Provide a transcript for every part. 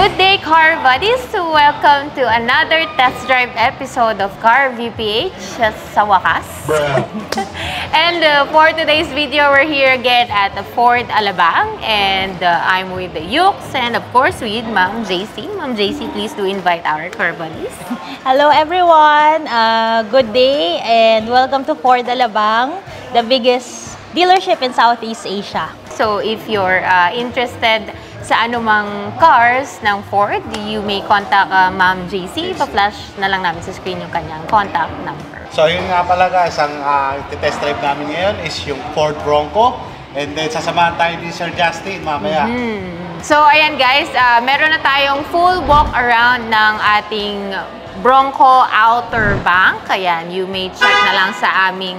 Good day, car buddies! Welcome to another test drive episode of Car VPH sa wakas. And for today's video, we're here again at the Ford Alabang, and I'm with the Yux and of course with Ma'am JC. Ma'am JC, please do invite our car buddies. Hello everyone! Good day and welcome to Ford Alabang, the biggest dealership in Southeast Asia. So if you're interested sa anumang cars ng Ford, you may contact Ma'am JC. Pa-flash na lang namin sa screen yung kanyang contact number. So yun nga pala guys, ang test drive namin ngayon is yung Ford Bronco. And then sasamahan tayo ni Sir Justin mamaya. So ayan guys, meron na tayong full walk around ng ating Bronco Outer Bank. Ayan, you may check na lang sa aming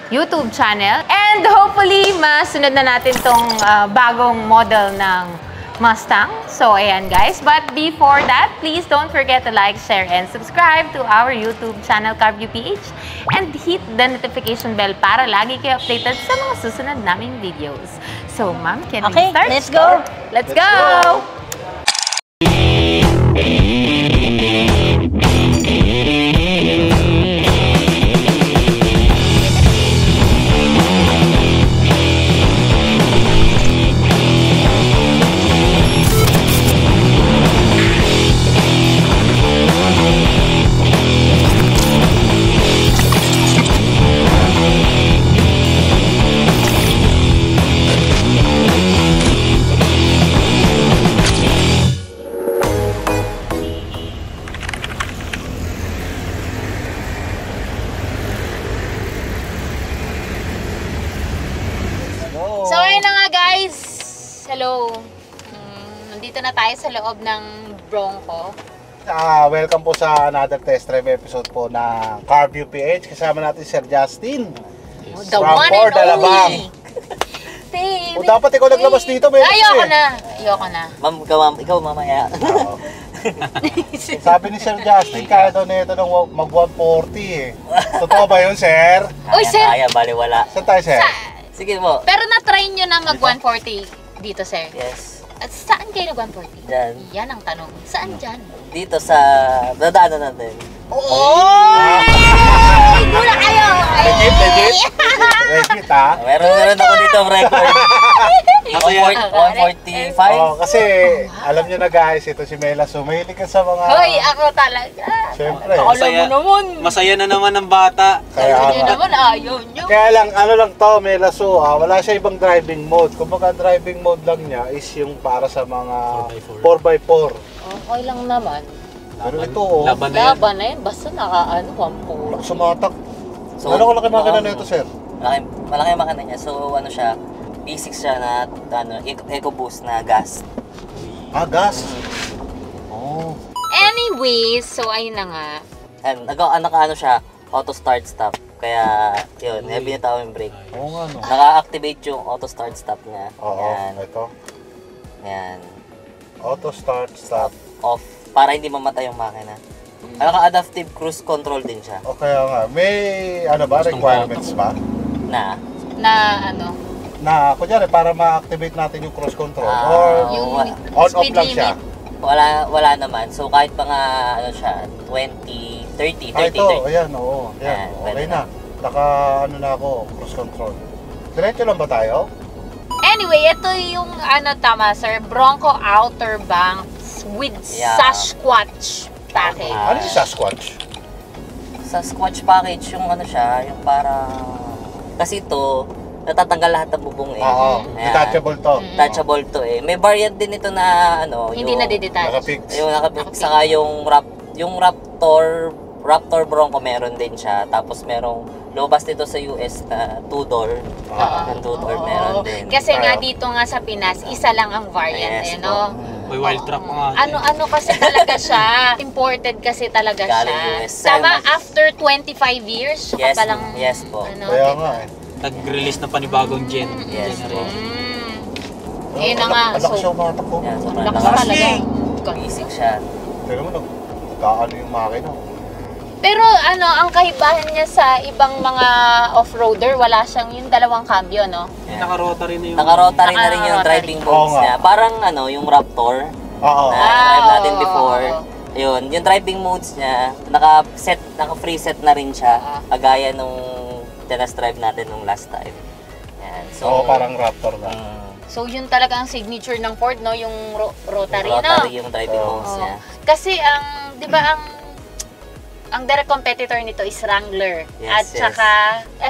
YouTube channel. And hopefully, masunod na natin tong bagong model ng Mustang. So, ayan guys. But before that, please don't forget to like, share, and subscribe to our YouTube channel, CarViewPH. And hit the notification bell para lagi kayo updated sa mga susunod naming videos. So, ma'am, can we start? Okay, let's go! Let's go! So, ayun na nga guys. Hello. Nandito na tayo sa loob ng Bronco. Welcome po sa another test drive episode po ng CarView PH. Kasama natin si Sir Justin. The one Ford and Alabang. only. Baby, Dapat ikaw naglabas dito. Ayoko na. Ayoko na. Ma'am, ikaw mamaya. Sabi ni Sir Justin, kaya daw na ito ng mag 140 eh. Totoo ba yun, Sir? Uy, sir. Kaya, baliwala. Saan tayo, Sir? Sige mo. Pero na-try nyo na mag 140 dito, sir. Yes. At saan kayo nag 140? Dyan. Yan ang tanong. Saan dyan? Dito sa dadaanan natin. Gula kayo! Legit, legit. Legit, ha? Meron ako dito ang record. Ako 145. Kasi alam nyo na guys, ito si Mela. Sumahilig ka sa mga... Hoy, ako talaga. Siyempre. Alam mo naman. Masaya na naman ang bata. Ayaw nyo naman, ayaw nyo. Kaya lang, ano lang to, Mela Su, wala siya ibang driving mode. Kumbaga, driving mode lang niya is yung para sa mga 4x4. Okay lang naman. Pero ito, Laban na yan. Laban na yun, basta naka-ano, wampuro. sumatak. So, Ano ko laki makina na ito, Sir? Malaki ang makina niya. So, ano siya, B6 siya na EcoBoost na gas. Gas? Oh. Anyway, so ayun na nga. And naka-ano siya, auto start stop. Kaya, yun, heavy na tao yung brake. Oo nga, no? Naka-activate yung auto start stop niya. Oo, Yan. ito. Yan. Auto start, stop. Off. Para hindi mamatay yung makina. Naka-adaptive cruise control din siya. O kaya nga, may ano ba, requirements ba? Na? Na ano, Na, kunyari, para ma-activate natin yung cruise control. Ah, Or yung on-off speed lang siya. limit. Wala naman. So kahit mga ano siya, 20, 30, 30, Ito, 30. ayan, oo. Ayan, Ayan, okay pwede na. Naka, ano na ako, cruise control. Diretso lang ba tayo? Anyway, ito yung ano tama sir, Bronco Outer Banks with Sasquatch package. Ano yung Sasquatch? Sa Squatch package, yung ano siya, yung parang... Kasi ito, natatanggal lahat ng bubong eh. Oo, Ayan. detachable to. Detachable to eh. May variant din ito na ano, Hindi yung, na didetach. Nakapix. yung nakapix, saka yung Raptor Bronco meron din siya. Tapos merong lobas dito sa US na 2-door. Yung 2-door meron din. Kasi nga dito nga sa Pinas, isa lang ang variant Yes, eh, no? May wild truck pa nga. Ano kasi talaga siya. Imported kasi talaga Galing siya. US. Tama, after 25 years, siya Yes, pa lang, yes po. ano, Kaya diba? nga eh. Nag-release na panibagong Yes po. Ayun na nga. Malakas siya umatak ko. Yan, sobrang Lakas lakas. talaga. Basic siya. Pero mo, nagkaano yung makina. Pero ano, ang kaibahan niya sa ibang mga off-roader, wala siyang yung dalawang cambio, no? Naka-rotary na yung... Naka-rotary na rin yung Naka-rotary. driving Oo modes nga. niya. Parang ano, yung Raptor. Oo. na drive natin Oo, before. oo. Ayun, yung driving modes niya, naka-preset na rin siya, kagaya nung test drive natin nung last time. Yan. So, Oo, parang Raptor na. So, yun talaga ang signature ng Ford, no? Yung rotary, no? rotary yung driving modes Oo. niya. Kasi di ba ang direct competitor nito is Wrangler. Yes, at yes. saka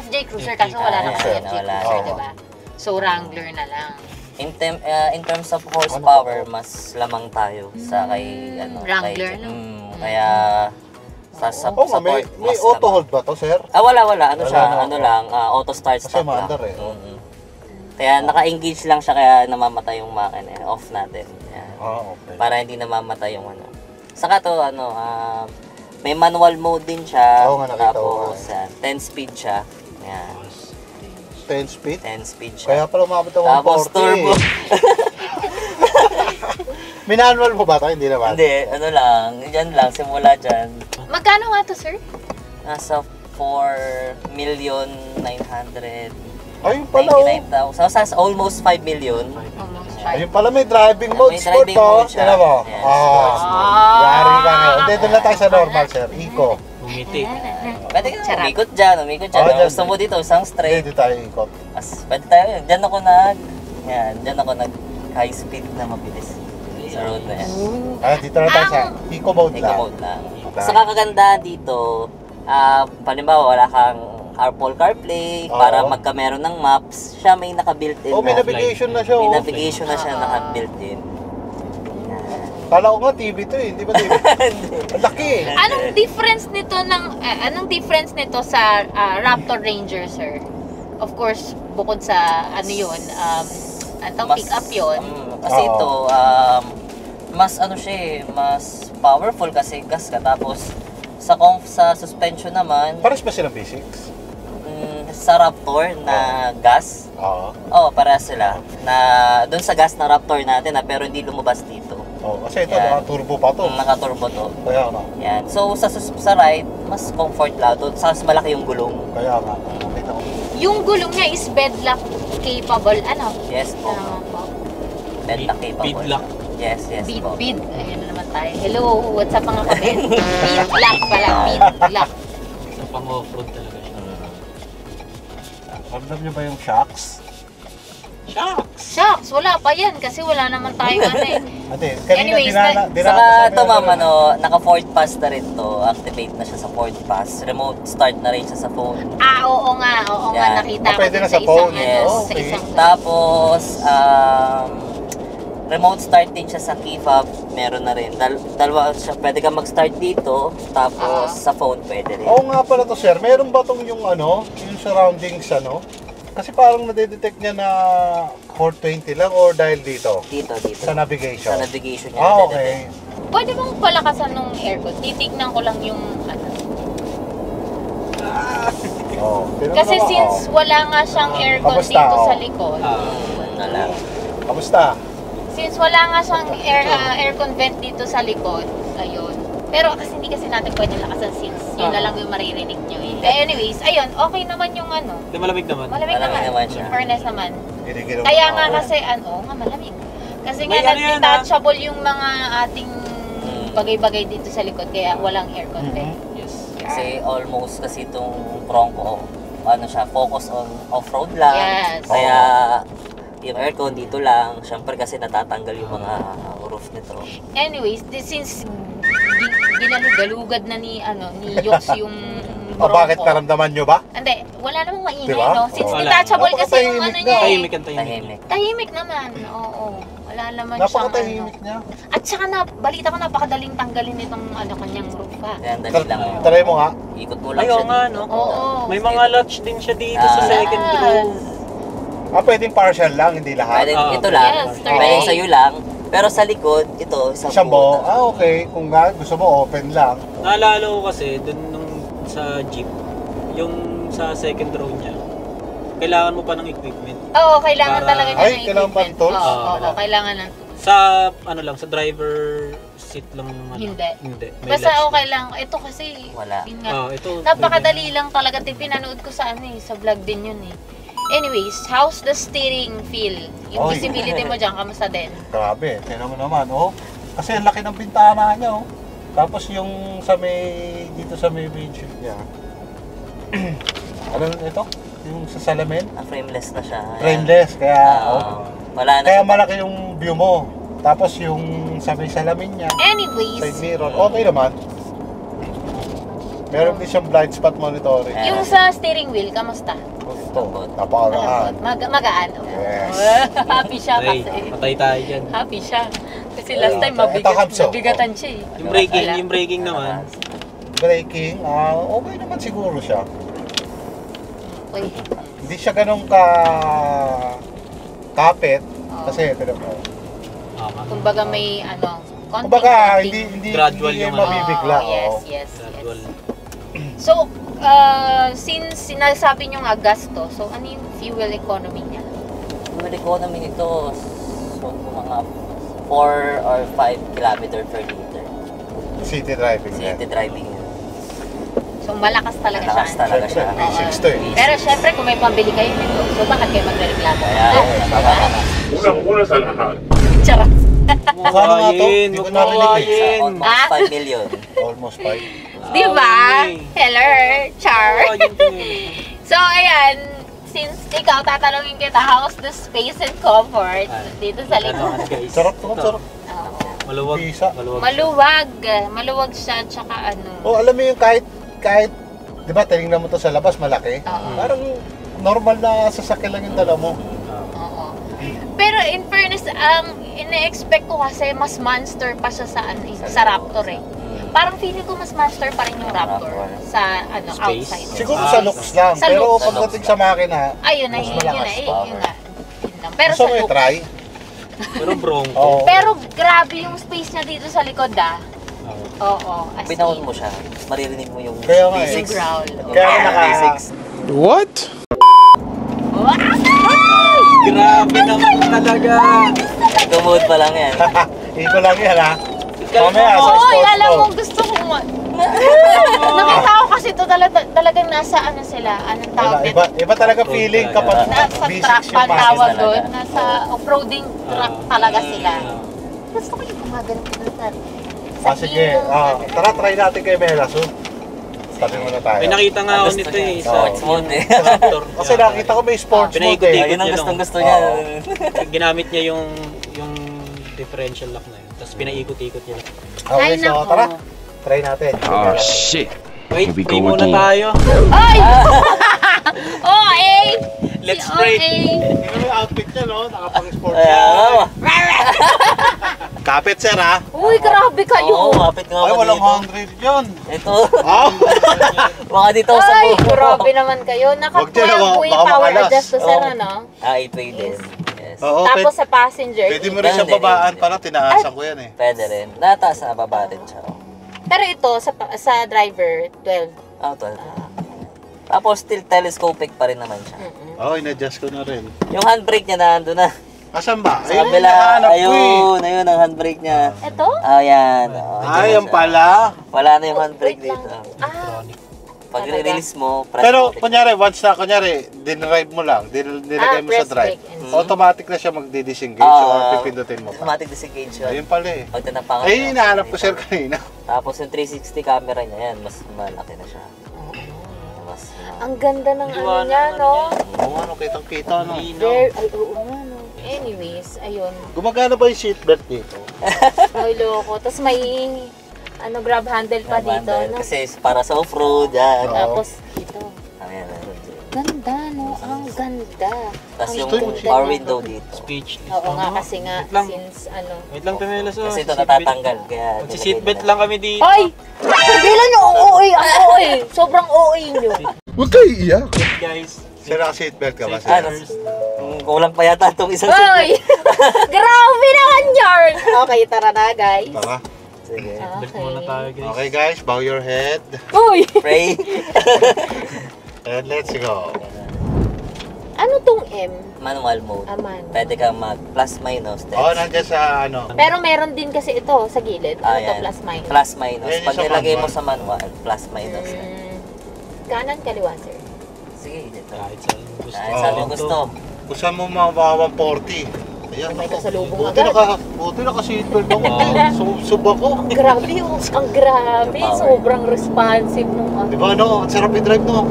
FJ Cruiser, kaso wala naman yes, FJ wala. Cruiser, Oo. di ba? So, Wrangler na lang. In terms of horsepower, mas lamang tayo sa kay Wrangler, kay, no? Kaya sa Oo nga, may mas auto lamang. hold ba to, sir? Wala. Ano Wala siya? na. Ano lang, auto start Kasi stop lang. maandar eh. Kaya naka-engage lang siya kaya namamatay yung makina. Off natin. Yan. Okay. Para hindi namamatay yung Saka to may manual mode din siya. Oo nga, nakita ko Tapos 10 speed siya. Yan. 10 speed? 10 speed siya. Kaya pala umabot ng 140. Tapos turbo. Minanual mo ba ito? Hindi naman. Hindi, Diyan lang, simula dyan. Magkano nga to, sir? Nasa 4,999,000. Ayun pala oh. So, sa almost 5 million. Almost Ayun pala may driving mode May sport driving po. mode siya. Tira mo? Yes, sports mode. Yari ka ngayon. Hindi, doon na tayo sa normal, sir. Eco. Umiti. Pwede ka Charap. umikot dyan. Oh, Kung dyan. gusto mo dito, isang straight. Hindi tayo ikot. Pwede tayo. Diyan ako nag high speed na mabilis. Sa road na yan. Dito na tayo sa eco mode Eco lang. mode lang. Sa kakaganda dito, palimbawa wala kang Apple CarPlay, Oo. para magka-meron ng maps, siya may naka-built-in Oh, may na. navigation na siya. May Oh. navigation na siya naka-built-in. Kala ko nga TV to eh. Hindi ba TV? Ang laki eh. Anong difference nito sa Raptor Ranger, sir? Of course, bukod sa yun, pick up yun. Kasi Oo. ito, mas mas powerful kasi gas ka. Tapos, sa suspension naman, Pares ba silang basics? sa Raptor na gas, Oo. parehas sila. Doon sa gas na Raptor natin, pero hindi lumabas dito. Oh, kasi ito, Yan. naka-turbo pa to. Naka-turbo to. Kaya nga. Yan. So, sa ride, mas comfort lang. Doon, mas malaki yung gulong. Kaya nga. Kita ko. Yung gulong niya is bedlock capable, Yes po. Bedlock capable. Beadlock. Yes po. Bead. Ayan na naman tayo. Hello, what's up mga kabed? Beadlock pala, beadlock. Sa pang-off-road talaga siya. Ramdam niyo ba yung shocks? Shucks, wala pa yan kasi wala naman tayo Ate, kanina Anyways, Saka ito ma'am, naka Ford Pass na rin to. Activate na siya sa Ford Pass. Remote start na rin siya sa phone. Oo nga, Yan. nakita ko Pwede din na sa sa phone. isang, Yes. sa Okay. isang Tapos, remote start din siya sa key fob. Meron na rin. Dalawa siya. Pwede ka mag-start dito. Tapos, sa phone pwede rin. Oo nga pala to, sir. Meron ba tong yung yung surroundings Kasi parang nadedetect niya na 420 lang or dahil dito? Dito. Sa navigation? Sa navigation niya. Okay. Pwede mong palakasan ng aircon. Titignan ko lang yung Oh, Kasi since wala nga siyang aircon Kamusta? dito sa Oh. likod. Alam. Kamusta? Since wala nga siyang aircon vent dito sa likod, ayun. Pero kasi hindi natin pwede lakasan since yun na lang yung maririnig nyo eh. But anyways, ayun, okay naman yung Di malamig naman. Malamig Malamig naman siya. In fairness naman. Giniginaw Kaya mo nga ako. kasi malamig. Kasi May nga ano yan, detachable yung mga ating bagay-bagay dito sa likod kaya walang aircon vent. Yes. Kasi almost kasi itong Bronco, focus on off-road lang. Yes. Kaya yung aircon dito lang. Siyempre kasi natatanggal yung mga roof nito. Anyways, since ginalugad na ni Yox yung O bakit naramdaman nyo ba? Hindi, wala namang maingay, Diba? no? Since Oo. detachable kasi yung Napakatahimik niya na. eh. Tahimik ang tahimik. Tahimik. Tahimik naman, oo. Wala naman siyang Napakatahimik niya. At saka balita ko napakadaling tanggalin itong kanyang roof ha. Kaya dali lang. Try mo nga. Ikot mo lang Ay, siya oo nga, dito. no? Oo. May mga latch din siya dito sa Ah. second row. Pwedeng partial lang, hindi lahat. Pwede, Oo. ito lang. Yes, third Pwede eye. sa'yo lang. Pero sa likod, ito, isang Isang buo. buo. Okay. Kung gusto mo, open lang. Naalala ko kasi, dun nung sa jeep, yung sa second row niya, kailangan mo pa ng equipment. Oo, kailangan Para- talaga niya Ay, ng kailangan pa ng equipment. tools? Oo, Wala. kailangan ng Sa, sa driver seat lang. Hindi. Hindi. May Basta latch okay din. lang. Ito kasi, Wala. yun nga. Ito. Napakadali lang talaga. Pinanood ko sa sa vlog din yun eh. Anyways, how's the steering feel? Yung Oy. visibility mo dyan, kamusta din? Grabe. Tingnan mo naman, oh. Kasi ang laki ng bintana niya, oh. Tapos yung sa may, dito sa may windshield niya. Ano ito? Yung sa salamin? Frameless na siya. Ayan. Frameless, kaya, Wala na kaya siya. malaki yung view mo. Tapos yung sa may salamin niya, Anyways, side mirror, okay naman. Meron din siyang blind spot monitoring. yung sa steering wheel, kamusta? Ito, napakagaan. Magaan. Yes. Happy siya Ray, kasi. patay tayo dyan. Happy siya. Kasi last time Ito, Kamso. mabigatan siya eh. Yung braking naman. Braking, okay naman siguro siya. Uy, Hindi siya ganun ka kapit. Kasi, pero, kumbaga may konting kumbaga, konting- hindi Gradual hindi yung mabibigla. Yes, oo. yes, Gradual. yes. So, since sinasabi nyo nga gasto, so ano yung fuel economy niya? Fuel economy nito, so mga 4 or 5 kilometer per liter. City driving. City driving yun. So, malakas talaga Malakas siya. talaga siya. V6 to eh. Pero syempre, kung may pambili kayo nito, so bakit kayo magreklamo? Kaya, tama na. Unang-una sa lahat, Charot. Magkano nga to? Hindi ko narinig eh. Makawain. Almost 5 million. Almost 5. Di ba? Hello, Char. Makawain. So, ayan, since ikaw, tatanungin kita, how's the space and comfort dito sa likod? Guys. Sarap to, sarap. Oo. Maluwag. Pisa. Maluwag. Maluwag siya, tsaka ano. Oh, alam mo yung kahit, di ba, tinignan mo to sa labas, malaki. Oo. Parang normal na sasakyan lang yung dala mo. Oo. Pero in fairness, ang ine-expect ko kasi mas monster pa siya sa Raptor eh. Parang feeling ko mas monster pa rin yung Raptor sa Space? outside. Siguro sa looks lang, Sa pero looks. pagdating sa makina, Ayun na, mas yun malakas na, power. yun na. Yun lang. Pero gusto sa mo looks. i-try? Pero Bronco. Oo. Pero grabe yung space niya dito sa likod ah. Oo. As Binawon in. mo siya, maririnig mo yung Kaya nga eh. Yung growl. Kaya nga naka- what? Grabe naman talaga. Tumod pa lang yan. Ito lang yan ha. Mamaya sa Oo, sports alam mo, mode. gusto ko nakita ko kasi ito talagang nasa ano sila, anong tawag Iba, dito? iba talaga feeling kapag Nasa V6 truck yung pa makina. tawag talaga. doon, nasa off-roading truck talaga sila. Gusto ko yung mga ganito doon sa Sige, tara try natin kay Melaso. Tabi muna tayo. May nakita nga ako nito eh. Sa Sports mode eh. Raptor. Kasi nakita ko may sports mode Pinaikot-ikot eh. Ayun ang niya gustong lang. gusto niya. Ginamit niya yung differential lock na yun. Tapos pinaikot-ikot niya lang. Okay, Ay, so nako. tara. Try natin. Oh shit. Wait, Here we pray go muna again. tayo. Ay! OA! Let's Si pray. OA. Tingnan mo yung outfit niya, no? Nakapang-sports Ayan. Kapit, sir, ha? Uy, grabe kayo! Oo, mapit nga Ay, ako walang dito. 100 yun. Ito. Ah, Mga dito sa Ay, buho. grabe naman kayo. Wag dyan, Naka-12 baka power makalas. adjust to sir, Oo. ano? i-pay din. Yes. Oo, Tapos sa passenger. pwede mo rin siyang Pwede. babaan para tinaasan ko yan eh. Pwede rin. Nataas na baba rin siya. Pero ito, sa driver, 12. Oh, 12. Tapos still telescopic pa rin naman siya. Oo, in-adjust ko na rin. Yung handbrake niya nandun na. Asan ba? Sa kabila. hinahanap ko eh. Ayun ang handbrake niya. Ito? Ayan. Ay, yan pala. Wala na yung handbrake Wait lang. dito. Ah, Pag release mo, press Pero, open. kunyari, once na, dinrive mo lang, nilagay mo sa press drive, brake and- automatic na siya magdi-disengage or pipindutin mo pa. Automatic disengage yun. Ayun pala eh. Pag tinapangan Ay, mo, hinahanap ko sir kanina. Tapos yung 360 camera niya yan, mas malaki na siya. Mas ang ganda ng ano Iwanan niya, na no? Oo, ano, kitang-kita, no? Very, ay, oo nga, no? Anyways, ayun. Gumagana ba yung seatbelt dito? Ay, loko. Tapos may, grab handle pa dito, no? Kasi para sa off-road, yan. Tapos, dito. Ayan, ayan. Ganda, no? Ang ganda. Tapos Ang yung ganda power niya. window dito. Speech. Oo nga, kasi nga, Wait lang. since Wait lang, Pamela. So, Kasi ito natatanggal. Kaya Magsi-seatbelt lang kami dito. Ay! Pigilan nyo, ang OA, ang OA. Sobrang OA nyo. Huwag kayo iiyak. Guys. Sir, naka-seatbelt ka ba, sir? Ano? Kulang pa yata itong isang Ay! seatbelt. Grabe naman yarn! Okay, tara na, guys. Tara. Sige. Belt muna tayo, guys. Okay guys, bow your head. Uy! Pray. And let's go. Ano tong M? Manual mode. Aman. Pwede kang mag plus minus. Oo, nandiyan sa ano. Pero meron din kasi ito sa gilid. Ano to, Ayan. plus minus? Plus minus. Ayan yung Pag sa nilagay mo manual. sa manual, plus minus. Kanan, kaliwa, sir. Sige, dito. Kahit saan mo gusto. Kahit saan mo Oo. gusto. Kung saan mo mababa 140, Ayan, May ako. kasalubong Buti agad. buti naka-seatbelt ako. Sub ako. Ang grabe, oh. Ang grabe. Sobrang responsive nung ano. Di ba, no? Ang sarap i-drive, no?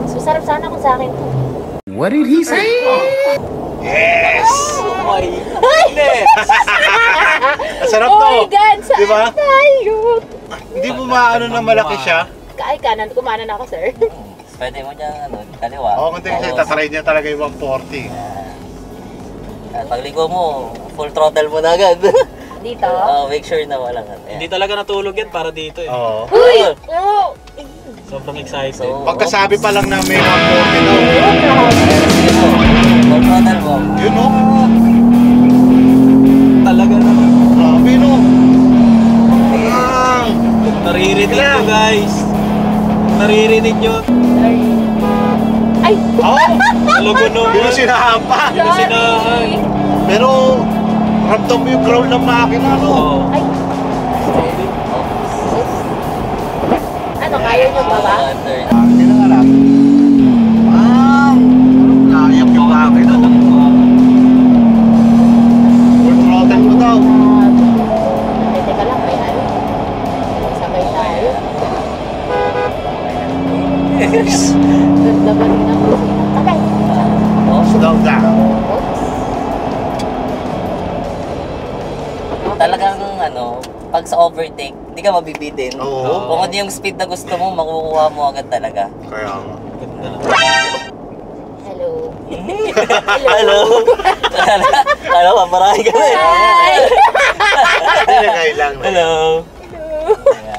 So, sarap sana kung sa akin to. What did he say? Yes! Oh my goodness! Ang sarap, Oh no? my God! Saan Di ba? tayo? Hindi mo maano na malaki siya. Ay, kanan. Kumanan ako, sir. Pwede mo dyan, kaliwa. Oo, kasi tatry niya talaga yung 140. At pagligo mo, full throttle mo na agad. Dito. Make sure na walang Hindi talaga natulog yan para dito eh. Oo. Uy! Oh! Sobrang excited. So, Pagkasabi pa lang na may 140 daw. full throttle mo. Yun, no? Talaga naman. Grabe, no? Ah! Naririnig nyo guys. Naririnig nyo. Ay! Oo! Talaga naman. Binusinahan pa. Binusinahan. Pero, ramdam mo yung growl ng makina, no? Oo. Ay! Ano, kaya nyo ba ba? Hindi na nga lang. Wow! Nayak yung makina, no? Full throttle mo daw. Teka lang, may ano. Sabay tayo. Ganda ba rin ang kusina? Sabay! Slow down. Oops. Talagang pag sa overtake, hindi ka mabibitin. Oo. Kung ano yung speed na gusto mo, makukuha mo agad talaga. Kaya nga. Ganda na. Hello. Hello? Kala ko, marami ka na eh. Hi! Hindi na kailang. Hello?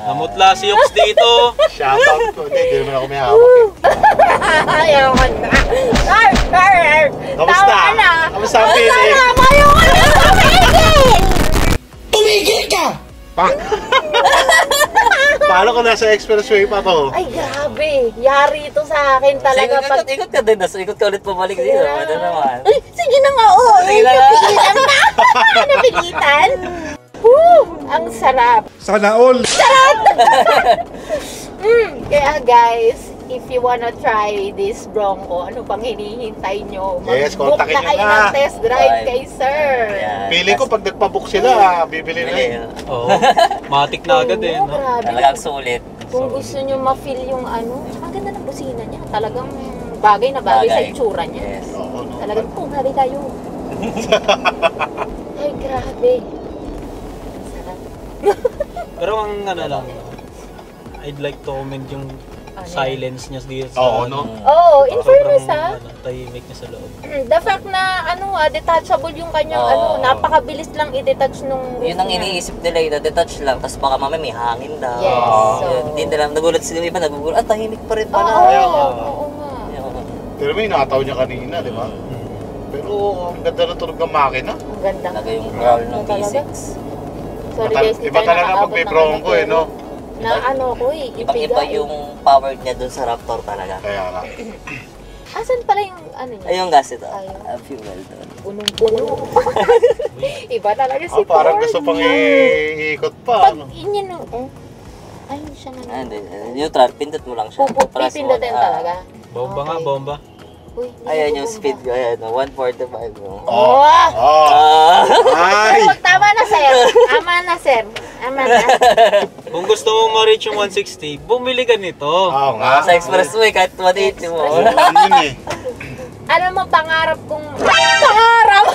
Namutla si Yox dito. Shoutout ko. Hindi naman ako may hawak eh. Ayaw ko na. Kamusta? Tawa na. Kamusta ang feeling? Ayaw ko na. Paano kung nasa expressway pa to? Ay, grabe. Yari ito sa akin talaga. Sige, ikot ka din. Ikot ka ulit pabalik dito. Ano naman? Ay, sige na nga. Oo, Sige na nga. napilitan pa. Napilitan. Woo! Ang sarap. Sana all. Kaya guys, if you wanna try this Bronco, ano pang hinihintay nyo? Yes, Mag-book kontakin na nyo kayo na. ng test drive Right. kay sir. Ayan. Pili ko pag nagpabook sila, bibili na eh. Oo. Matik na agad eh. Oo, No? grabe. Talagang sulit. Kung gusto nyo ma-feel yung ano, ang ganda ng busina niya. Talagang bagay na bagay sa itsura niya. Yes. Oo, no? Talagang, grabe kayo. Ay, grabe. Ang sarap. Pero ang lang, I'd like to comment yung Ano? silence niya dito sa Oo, no? Oo, in fairness ha. Tahimik niya sa loob. The fact na detachable yung kanyang Oo. napakabilis lang i-detach nung Yun ang iniisip nila, detach lang, tapos baka mamaya may hangin daw. Yes, so- Yun, hindi nila, nagulat sila iba, nagugulat, tahimik pa rin Oo, pala. oo nga. Yun. Pero may nakataw niya kanina, di ba? Pero ang ganda ng tunog ng makina. Ang ganda. Talaga yung growl ng Talaga. T6. Sorry guys, Iba talaga pag may Bronco eh, no? Na ano ko eh, Ibang-iba yung power niya dun sa Raptor talaga. Kaya nga. Asan pala yung ano niya? Ay, yung gas ito. Ayun. Fuel doon. Punong-puno. Iba talaga si Parang Ford. gusto pang iikot pa. Pag Ano? inyan ay, hindi siya Ah, na. hindi. Neutral, pindot mo lang siya. Press mo. Pipindutin talaga. Bomba nga, Okay. bomba. Uy, hindi Ayan ko yung bomba. speed ko. Ayan, 145 mo. Oh! Oh! Oh! Ay! Pero tama na sir. Tama na sir. Tama na. Kung gusto mo ma-reach yung 160, bumili ka nito. Oo nga. Sa expressway, kahit 180 mo. Oo, yun eh. Alam mo, pangarap kong... Pangarap!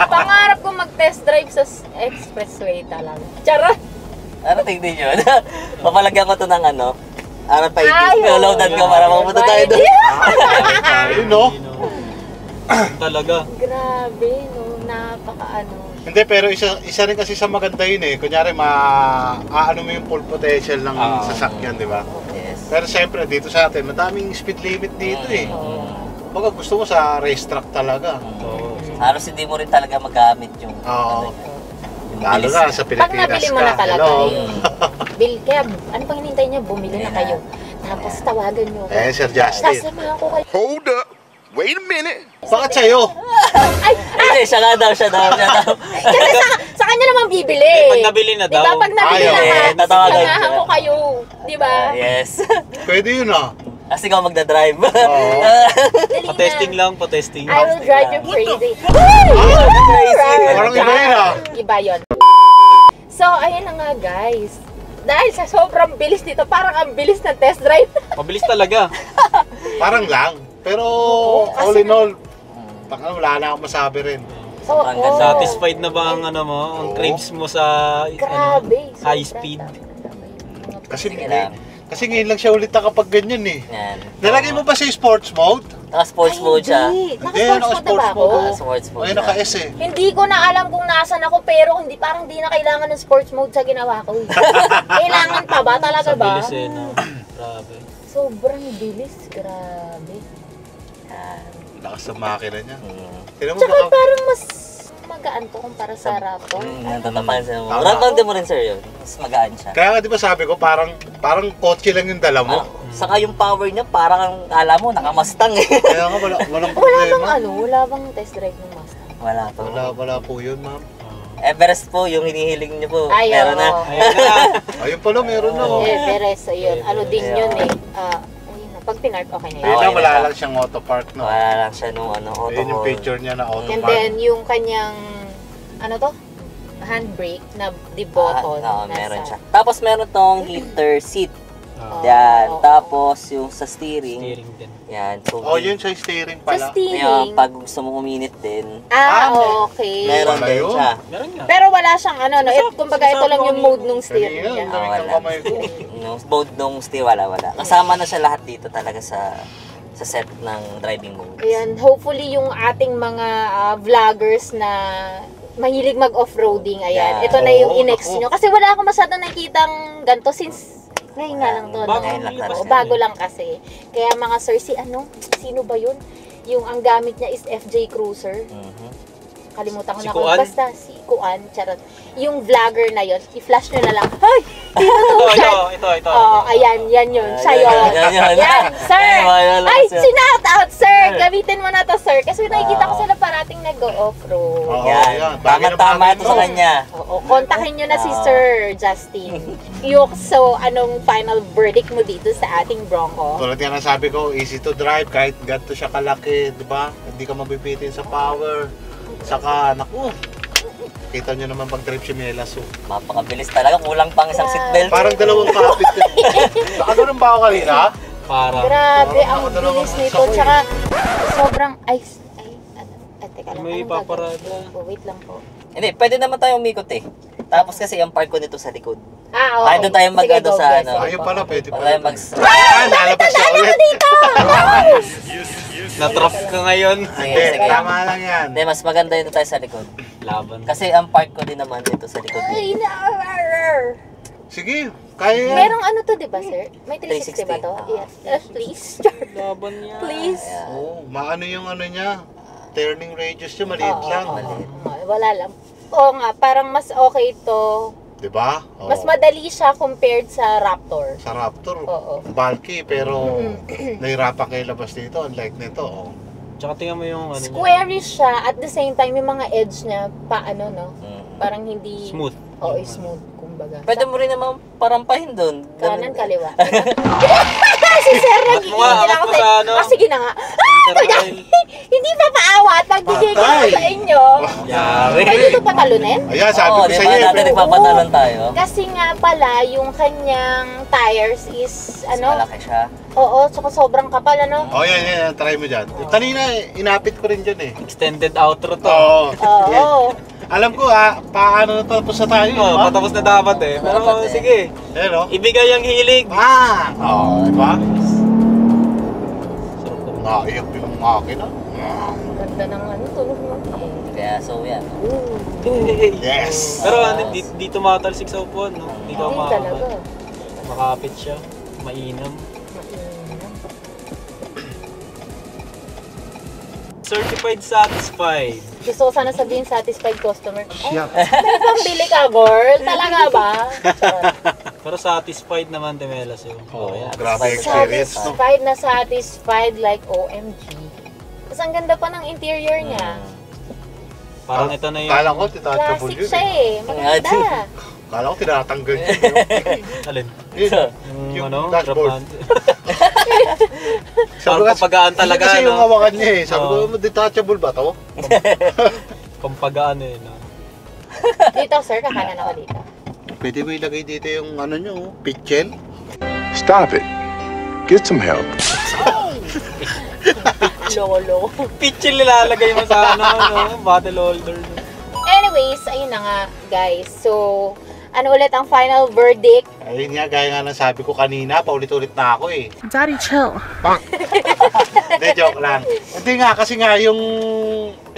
Pangarap kong mag-test drive sa expressway talaga. Charot! Ano tignan nyo? Papalagyan ko to ng RFID. Ay, Loadan ko para makapunta tayo doon. Ayun, no? Talaga. Grabe, no? Napaka-ano. Hindi, pero isa rin kasi sa maganda yun eh. Kunyari, aano mo yung full potential ng sasakyan, di ba? Yes. Pero siyempre, dito sa atin, madaming speed limit dito eh. Baka gusto mo sa racetrack talaga. Oo. Halos hindi mo rin talaga magamit yung... Oo. yung Lalo bilis na niya. sa Pag Pilipinas nabili ka. mo na talaga, Hello? kaya ano pang hinintay niyo? Bumili na kayo. Tapos tawagan niyo ako. Eh, Sir Justin. Sasamahan ko kayo. Hold up. Wait a minute. Bakit sa'yo? Ay! Hindi, siya daw. Kasi sa kanya naman bibili. Pag nabili na daw. Diba? Pag nabili Ayaw. na nga, Tatawagan sasamahan siya. ko kayo. Diba? Yes. Pwede yun ah. Kasi ikaw magdadrive. Pa-testing lang, pa-testing. I will drive you crazy. Parang iba yun ah. Iba yun. So, ayun na nga guys. Dahil sa sobrang bilis nito, parang ang bilis ng test drive. Mabilis talaga. Parang lang. Pero all in all, wala na akong masabi rin. Sobrang Oo. ganda. Satisfied na ba ang ano mo, ang craves mo sa Grabe. high speed? Kasi Sige lang. kasi ngayon lang siya ulit nakapag ganyan eh. Yan. Nalagay mo ba sa sports mode? Naka-sports mode siya. Hindi. Hindi, Naka-sports mode na ba ako? Naka-sports mode Ay, siya. naka-S eh. Hindi ko na alam kung nasan ako pero hindi parang di na kailangan ng sports mode sa ginawa ko. Kailangan pa ba? Talaga Sa ba? bilis eh, no? Grabe. Sobrang bilis. Grabe. Lakas sa makina niya. Mm. Tignan mo Tsaka baka... parang mas magaan to kumpara sa Raptor. Natatapansin mo. Tama. Ramdam din mo rin sir yun. Mas magaan siya. Kaya nga di ba sabi ko, parang kotse lang yung dala mo. Saka yung power niya, parang alam mo, nakamastang eh. Kaya nga walang Wala bang problema. wala bang test drive ng Mustang? Wala to. Wala po yun, ma'am. Everest po, yung hinihiling niyo po. Ay, Meron na. oo. Ayun na. Ayun pala, meron na. Oh. Everest, ayun. Ano din Yeah. yun eh. Ayun na. Pag pinark, okay na Ayun yun. na, Okay wala na. lang siyang auto park, no? Wala lang siya nung ano, auto Ayun yung hold. picture niya na auto And park. then, yung kanyang, ano to? Handbrake na the button. Oo, nasa- meron siya. Tapos meron tong heater seat. Oh, Yan. oo. Tapos yung sa steering. Steering din. Yan. So, Oh, yun sa steering Sa pala. steering. Ngayon, pag gusto mo uminit din, Okay. meron Wala din yun. siya. Meron nga. Pero wala siyang ano, no? Kumbaga ito lang yung mode nung steering Kanina, niya. ang dami kang wala. kamay ko. No, mode nung steer, wala. Kasama na siya lahat dito talaga sa set ng driving mode. Ayan, hopefully yung ating mga vloggers na mahilig mag-offroading, ayan. Yeah. Ito na yung Oo, inex naku. nyo. Kasi wala akong masyado nakitang ganito since ngayon nga lang to. Bago no? lang Oo, talaga. bago lang kasi. Kaya mga sir, sino ba yun? Yung ang gamit niya is FJ Cruiser. Mhm. Kalimutan ko Si na kung Kuan? basta si Kuan, charot. Yung vlogger na yun, i-flash nyo na lang. Ay! Ito. Oo, ayan, yan yun. Siya yun. Yan. Yan, sir! Yan, Ay, sir. sinout out, sir! Gamitin mo na to, sir. Kasi nakikita ko sila parating nag-off-road. Oo, Yan. yan. Bagay na Tama-tama bagay ito mo. sa kanya. Oo, kontakin nyo na si Sir Justin. So, anong final verdict mo dito sa ating Bronco? Tulad nga ng sabi ko, easy to drive kahit ganito siya kalaki, di ba? Hindi ka mabibitin sa power. Saka, naku, kita nyo naman pag trip si Melas. Oh. Mapakabilis talaga. Kulang pang isang seatbelt. Parang dalawang kapit ka. Nakagano'n ba ako kanina? Parang. Grabe, ang Nakakadalawang bilis nito. sakay. Tsaka, sobrang, teka lang. May anong paparada. gagawin ko? Wait lang po. Hindi, pwede naman tayo umikot eh. Tapos kasi ang park ko nito sa likod. Oo. Ay, doon tayo Sige, mag-ano go, sa guys. ano. Ayun pala, pwede Wala pala. yung mag... Nalabas siya ulit. Na-trap ka ngayon. Hindi, Sige. tama lang yan. Hindi, mas maganda yun tayo sa likod. Laban. Kasi ang park ko din naman dito sa likod. Ay, Sige, kaya yan. merong ano to, di ba, sir? May 360 ba to? 360. Yes. Please. Laban niya. Please. Oo, maano yung ano niya. Turning radius niya, maliit lang. Wala lang. Oo nga, parang mas okay to. Di ba? Oo. Mas madali siya compared sa Raptor. Sa Raptor, Oo. bulky pero nahirapan kayo labas dito, unlike nito. Oh. Tsaka tingnan mo yung ano niya. Squarish siya, at the same time, yung mga edge niya, paano, no? Parang hindi... Smooth. Oo, smooth, kumbaga. Pwede mo rin naman parampahin doon. Kanan, kaliwa. Si Sir, nag-iingin ako Angat mo sa ano? sige na nga. Interrail. Hindi pa paawat, magbigay ko Patay. sa inyo. Yari. Pwede ito patalunin? Ayan, sabi Oo, ko di sa ba iyo. dati nagpapatalon tayo? Kasi nga pala, yung kanyang tires is, Mas ano, malaki siya. oo, tsaka sobrang kapal, ano? Oh, yan, try mo dyan. Kanina, inapit ko rin dyan eh. Extended outro to. Oo. Oo. Alam ko paano na tapos na tayo. Oh, diba? patapos na dapat eh. Pero Dapat eh. sige. Ayan o. Ibigay ang hilig. Oo, diba? Sarap to. Naiyak yung makina. Ang ganda ng ano, tunog mo. Kaya so yan. Yes! Pero ano, di tumatalsik sa upuan, no? Hindi ka Hindi talaga. makapit siya. Mainam. Certified satisfied. Gusto ko sana sabihin satisfied customer. Oh, may pambili ka, girl? Talaga ba? Pero satisfied naman, Temelas yun. Oo, yan. grabe experience, no? Satisfied na satisfied like OMG. Tapos ang ganda pa ng interior niya. Parang ito na yung... Kala ko, detachable Classic yun siya eh. eh. Maganda. Kala ko, tinatanggal yun. Alin? Yun, Yung yung ano? dashboard. Trap hand. Parang pampagaan talaga, Kasi yung no? hawakan niya eh. Sabi Oo. ko, detachable ba to? Pampagaan eh, no? Dito, sir, kakanan ako dito. Pwede mo ilagay dito yung ano nyo, pitchel. Stop it. Get some help. Lolo. Pitchil nilalagay mo sa bottle holder. Anyways, ayun na nga, guys. So, ano ulit ang final verdict? Ayun nga, gaya nga ng sabi ko kanina, paulit-ulit na ako eh. Daddy, chill. Hindi, joke lang. Hindi nga, kasi nga yung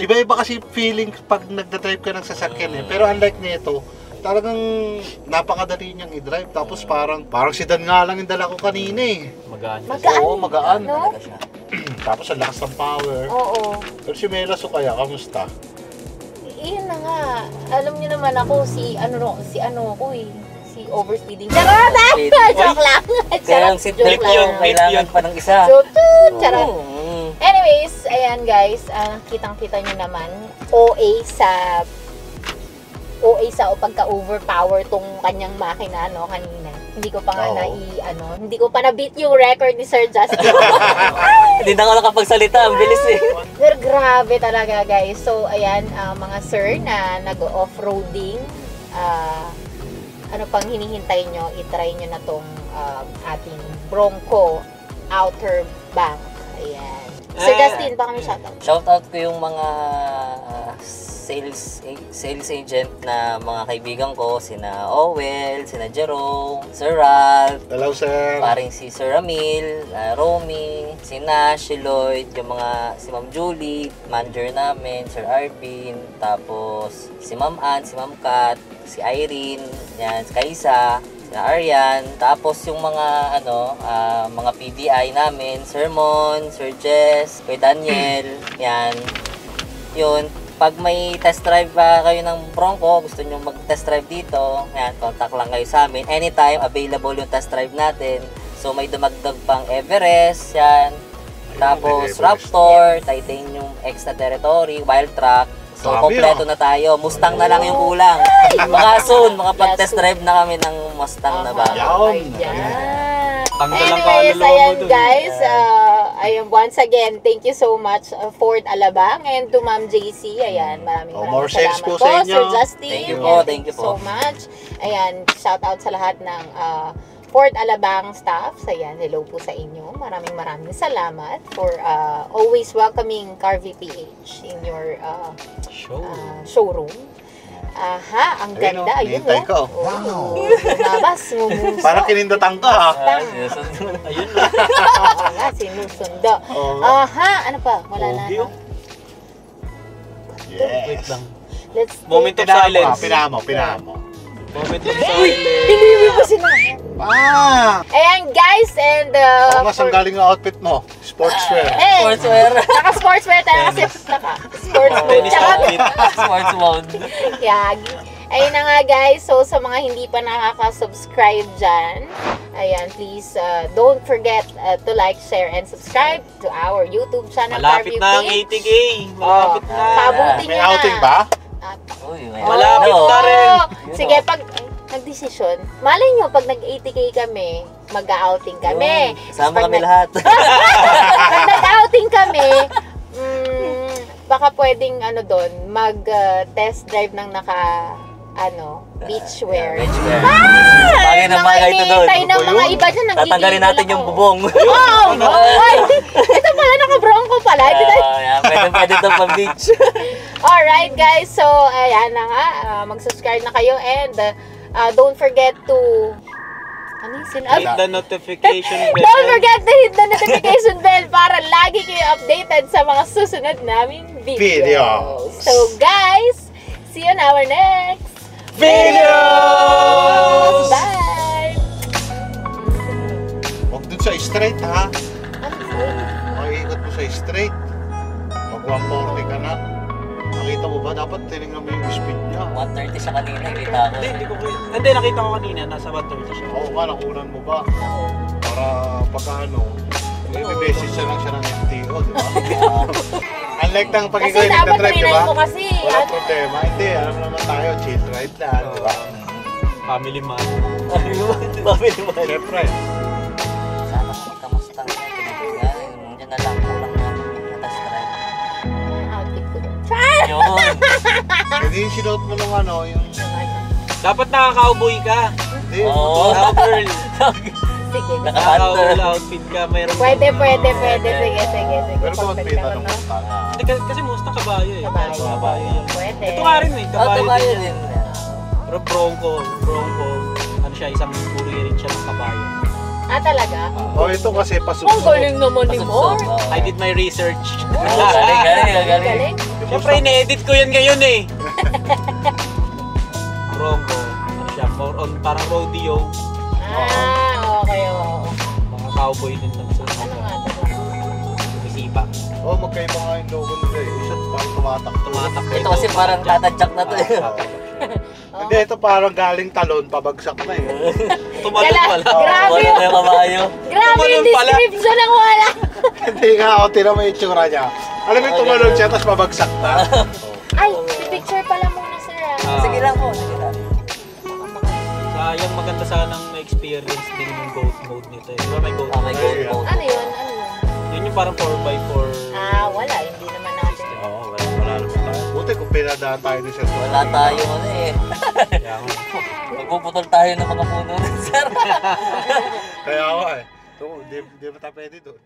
iba-iba kasi feeling pag nagdadrive ka ng sasakyan eh. Pero unlike nito, talagang napakadali niyang i-drive. Tapos parang sedan nga lang yung dala ko kanina eh. Magaan. Magaan. Oo, magaan. No? Tapos ang lakas ng power. Oo. Pero si Melas o kaya, kamusta? Iyon na nga. Alam niyo naman ako, si overspeeding. Charot! Joke lang. Kaya ang seatbelt Joke lang. yung kailangan pa ng isa. So, charot. Oo. Anyways, ayan guys, kitang-kita nyo naman, OA sa o pagka-overpower tong kanyang makina kanina. Hindi ko pa nga hindi ko pa na-beat yung record ni Sir Justin. Hindi na ako nakapagsalita, ang bilis eh. Pero grabe talaga guys. So ayan, mga sir na nag-off-roading, ano pang hinihintay nyo, itry nyo na tong ating Bronco Outer Bank. Ayan. Sir Justin, baka may shoutout. Shoutout ko yung mga sales agent na mga kaibigan ko, sina Owel, sina Jerome, Sir Ralph, Hello, sir. paring si Sir Ramil, Romy, si Nash, si Lloyd, yung mga si Ma'am Julie, manager namin, Sir Arvin, tapos si Ma'am Ann, si Ma'am Kat, si Irene, yan, si Kaisa, si Aryan, tapos yung mga mga PDI namin, Sir Mon, Sir Jess, Kuya Daniel, yan. Yun, pag may test drive kayo ng Bronco, gusto nyo mag-test drive dito, yan, contact lang kayo sa amin. Anytime, available yung test drive natin. So, may dumagdag pang Everest, yan. Tapos, Raptor, Titanium Extra Territory, Wild Track. So, Sabi, kompleto na tayo. Mustang na lang yung kulang. Baka soon, makapag-test drive na kami ng Mustang na bago. Ayan. Tanggal ang Anyways, kaluluwa mo ayan dun. guys, ayun, once again, thank you so much Ford Alabang and to Ma'am JC. Ayan, maraming more sales salamat po po, sa inyo. Sir Justin. Thank you and po, thank you so po. much. Ayan, shout out sa lahat ng Ford Alabang staff. Ayan, hello po sa inyo. Maraming salamat for always welcoming Car VPH in your showroom. Aha, ang Ayun, ganda. oh, Ayun, hinihintay ko. Wow. Lumabas, ngumuso. Parang kinindatan ka ha. Ayun na. Oo nga, sinusundo. Oo. Aha, ano pa? Wala na. Okay, no? Wait Yes. lang. Let's Moment of take... silence. Pinamo. Moment of silence. Hindi ko sila. Ayan guys, and Oo nga, saan galing yung outfit mo? Sportswear. Sportswear. Naka-sportswear tayo kasi naka-sports mode. Tennis Tsaka, outfit. Sports mode. yagi. Ayun na nga guys, so sa mga hindi pa nakaka-subscribe dyan, ayan, please don't forget to like, share, and subscribe to our YouTube channel. Malapit na ang 80K. Malapit na. Pabuti May nyo na. outing ba? Uy, may Malapit ano. na rin. Sige, pag nag-desisyon, malay nyo, pag nag-80K kami, mag-outing kami. Sama Pag kami nag- lahat. Pag nag-outing kami, baka pwedeng doon, mag-test drive ng beachwear. Beachwear. Bagay na bagay ito doon. Tayo ng mga iba dyan, nang Tatanggalin natin yung bubong. Oh, ay, ito pala, naka-bronco pala. Pwede ito pa beach. Alright guys, so ayan na nga, mag-subscribe na kayo and don't forget to Hit the notification bell. Don't forget to hit the notification bell para lagi kayo updated sa mga susunod naming videos. So guys, see you on our next Videos! Bye! Huwag dun sa straight ha. Makikot mo sa straight. Mag 140 ka na. Nakita mo ba? Dapat tinignan mo yung speed niya. 130 siya kanina, kita ko. Hindi, nakita ko kanina. Nasa 130 siya. Oo nga, nakunan mo ba? Para pagka may message lang siya ng MTO, di ba? Unlike ng Kasi pag-ikaw dapat nagda-drive, di trinay ba? mo kasi. Wala problema. Hindi, alam naman tayo, chill ride lang, di ba? Family man. Family man. Siyempre. Sana kamusta. yun. Hindi yung sinuot mo nung ano, yung... Dapat naka-cowboy ka. Hindi, Oo. Cowgirl. Sige. Naka-cowgirl outfit ka. Mayroon Pwede. Sige. Pero kung Perfect pita ako, ng no? Mustang. Hindi, kasi Mustang kabayo eh. Kabayo. Kabayo yan. Pwede. Ito nga rin eh. Oh, Kabayo tumayo din. din. Pero Bronco. Ano siya, isang uri rin siya ng kabayo. Ah, talaga? Oh, ito kasi Ang pasubsob. galing naman ni Mor. Pasubsob. I did my research. Galing. Galing. Siyempre, ine-edit ko yan ngayon eh. Bronco. Ano siya, more on parang rodeo. Ah, okay. Mga cowboy din ng sa Ano nga ito? Sumisipa. Oh, magkaiba nga yung logo nila eh. Isa parang tumatak. Ito kasi parang tatadyak na to eh. Hindi, ito parang galing talon, pabagsak na eh. Tumalon pala. Grabe Wala yun. na yung kabayo. Grabe yung Tumalon pala. description ng wala. Hindi nga ako, tinan mo yung itsura niya. Alam mo yung tumalon siya, tapos pabagsak na. Ay, picture pala muna, sir. Sige lang po, sige lang. Sayang maganda sanang experience din yung goat mode nito eh. Diba may goat Oh my God. Ayun. Ano yun? Yun yung parang 4x4. Ah, wala. Hindi naman natin. Oo, wala naman tayo. Buti kung pinadaan tayo ni Sir. Wala tayong ano eh. Kaya nga. Magpuputol tayo ng mga puno ng sir. Kaya ako eh. Ito, hindi mo tayo pwede doon.